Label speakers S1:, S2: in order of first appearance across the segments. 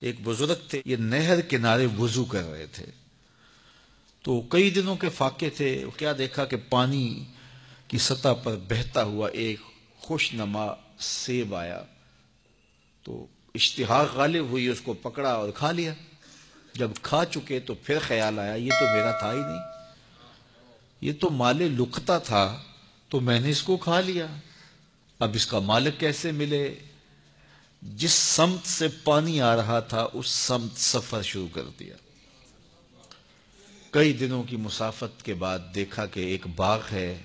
S1: ایک بزرگ تھے، یہ نہر کنارے وضو کر رہے تھے، تو کئی دنوں کے فاقے تھے. کیا دیکھا کہ پانی کی سطح پر بہتا ہوا ایک خوش نما سیب آیا، تو اشتہاق غالب ہوئی، اس کو پکڑا اور کھا لیا. جب کھا چکے تو پھر خیال آیا یہ تو میرا تھا ہی نہیں، یہ تو مال لقطہ تھا، تو میں نے اس کو کھا لیا. اب اس کا مالک کیسے ملے؟ جس سمت سے پانی آ رہا تھا اس سمت سفر شروع کر دیا. کئی دنوں کی مسافت کے بعد دیکھا کہ ایک باغ ہے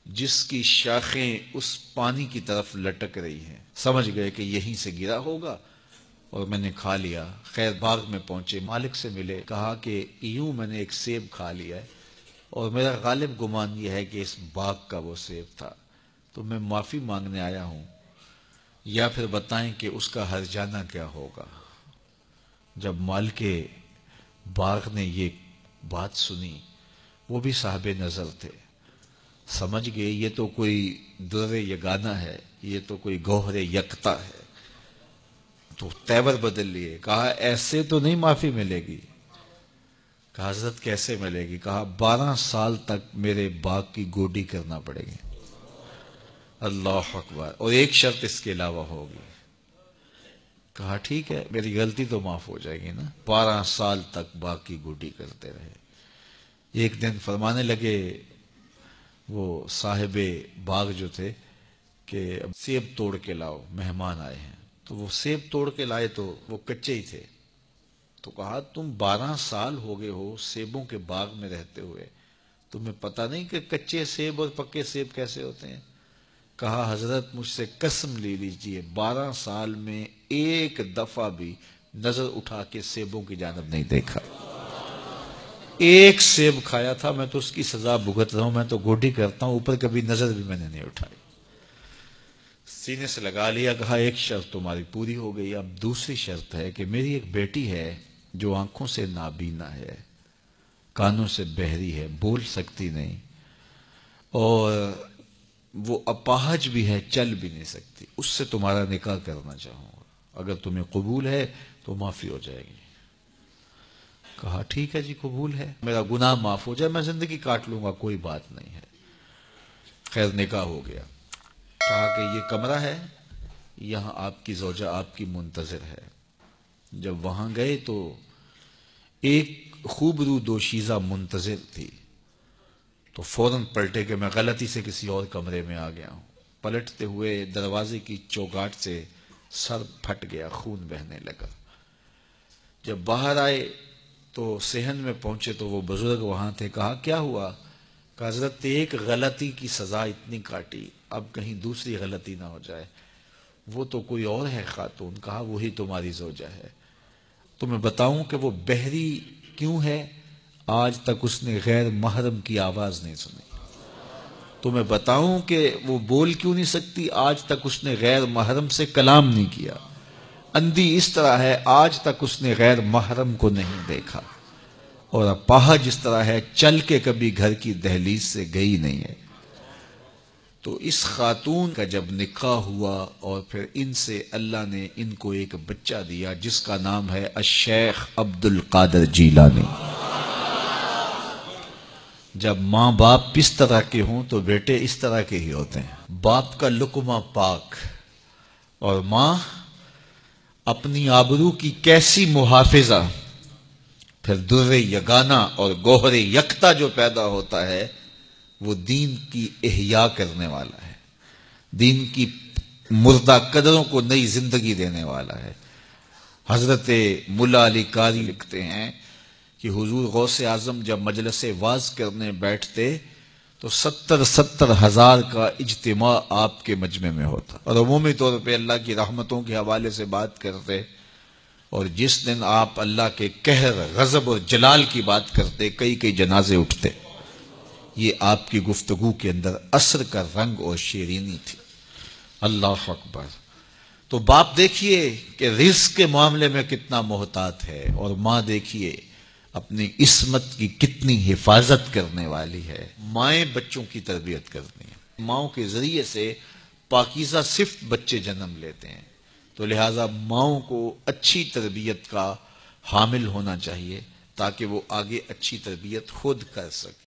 S1: جس کی شاخیں اس پانی کی طرف لٹک رہی ہیں. سمجھ گئے کہ یہیں سے گرا ہوگا اور میں نے کھا لیا. خیر باغ میں پہنچے، مالک سے ملے، کہا کہ یوں میں نے ایک سیب کھا لیا ہے اور میرا غالب گمان یہ ہے کہ اس باغ کا وہ سیب تھا، تو میں معافی مانگنے آیا ہوں، یا پھر بتائیں کہ اس کا ہرجانہ کیا ہوگا. جب مالک باغ نے یہ بات سنی، وہ بھی صاحب نظر تھے، سمجھ گئے یہ تو کوئی در یگانہ ہے، یہ تو کوئی گوہر یکتا ہے. تو تیور بدل لیے، کہا ایسے تو نہیں معافی ملے گی. کہا حضرت کیسے ملے گی؟ کہا 12 سال تک میرے باغ کی گوڈی کرنا پڑے گی. اللہ اکبر. اور ایک شرط اس کے علاوہ ہوگی. کہا ٹھیک ہے، میری غلطی تو معاف ہو جائے گی نا. 12 سال تک باغ کی گوڈی کرتے رہے. ایک دن فرمانے لگے وہ صاحب باغ جو تھے کہ سیب توڑ کے لاؤ، مہمان آئے ہیں. تو وہ سیب توڑ کے لائے تو وہ کچے ہی تھے. تو کہا تم 12 سال ہو گئے ہو سیبوں کے باغ میں رہتے ہوئے، تمہیں پتہ نہیں کہ کچے سیب اور پکے سیب کیسے ہوتے ہیں؟ کہا حضرت مجھ سے قسم لے لیجئے 12 سال میں ایک دفعہ بھی نظر اٹھا کے سیبوں کی جانب نہیں دیکھا. ایک سیب کھایا تھا، میں تو اس کی سزا بھگت رہا ہوں، میں تو گوڈی کرتا ہوں، اوپر کبھی نظر بھی میں نے نہیں اٹھائی. سینے سے لگا لیا. کہا ایک شرط تمہاری پوری ہو گئی، اب دوسری شرط ہے کہ میری ایک بیٹی ہے جو آنکھوں سے نابینا ہے، کانوں سے بہری ہے، بول سکتی نہیں، اور وہ اپاہج بھی ہے، چل بھی نہیں سکتی. اس سے تمہارا نکاح کرنا چاہوں گا، اگر تمہیں قبول ہے تو معافی ہو جائے گی. کہا ٹھیک ہے جی قبول ہے، میرا گناہ معاف ہو جائے، میں زندگی کاٹ لوں گا، کوئی بات نہیں ہے. خیر نکاح ہو گیا. کہا کہ یہ کمرہ ہے، یہاں آپ کی زوجہ آپ کی منتظر ہے. جب وہاں گئے تو ایک خوبرو دوشیزہ منتظر تھی، تو فوراً پلٹے کہ میں غلطی سے کسی اور کمرے میں آ گیا ہوں. پلٹتے ہوئے دروازے کی چوگاٹ سے سر پھٹ گیا، خون بہنے لگا. جب باہر آئے تو صحن میں پہنچے تو وہ بزرگ وہاں تھے. کہا کیا ہوا؟ کہ حضرت ایک غلطی کی سزا اتنی کاٹی، اب کہیں دوسری غلطی نہ ہو جائے. وہ تو کوئی اور ہے خاتون. کہا وہی تمہاری زوجہ ہے. تو میں بتاؤں کہ وہ بہری کیوں ہے؟ آج تک اس نے غیر محرم کی آواز نہیں سنی. تو میں بتاؤں کہ وہ بول کیوں نہیں سکتی؟ آج تک اس نے غیر محرم سے کلام نہیں کیا. اندھی اس طرح ہے، آج تک اس نے غیر محرم کو نہیں دیکھا. اور اپاہج اس طرح ہے، چل کے کبھی گھر کی دہلیز سے گئی نہیں ہے. تو اس خاتون کا جب نکاح ہوا اور پھر ان سے اللہ نے ان کو ایک بچہ دیا جس کا نام ہے الشیخ عبد القادر جیلانی. جب ماں باپ اس طرح کے ہوں تو بیٹے اس طرح کے ہی ہوتے ہیں. باپ کا لقمہ پاک اور ماں اپنی آبرو کی کیسی محافظہ. پھر در یگانہ اور گوہر یکتا جو پیدا ہوتا ہے وہ دین کی احیاء کرنے والا ہے، دین کی مردہ قدروں کو نئی زندگی دینے والا ہے. حضرت ملا علی قاری لکھتے ہیں کہ حضور غوث اعظم جب مجلس واعظ کرنے بیٹھتے تو 70 ہزار کا اجتماع آپ کے مجمع میں ہوتا، اور عمومی طور پہ اللہ کی رحمتوں کے حوالے سے بات کرتے. اور جس دن آپ اللہ کے قہر، غضب اور جلال کی بات کرتے کئی جنازے اٹھتے. یہ آپ کی گفتگو کے اندر عصر کا رنگ اور شیرینی تھی. اللہ اکبر. تو باپ دیکھیے کہ رزق کے معاملے میں کتنا محتاط ہے، اور ماں دیکھیے اپنی عصمت کی کتنی حفاظت کرنے والی ہے. مائیں بچوں کی تربیت کرتی ہیں، ماؤں کے ذریعے سے پاکیزہ صفت بچے جنم لیتے ہیں. تو لہٰذا ماؤں کو اچھی تربیت کا حامل ہونا چاہیے تاکہ وہ آگے اچھی تربیت خود کر سکے.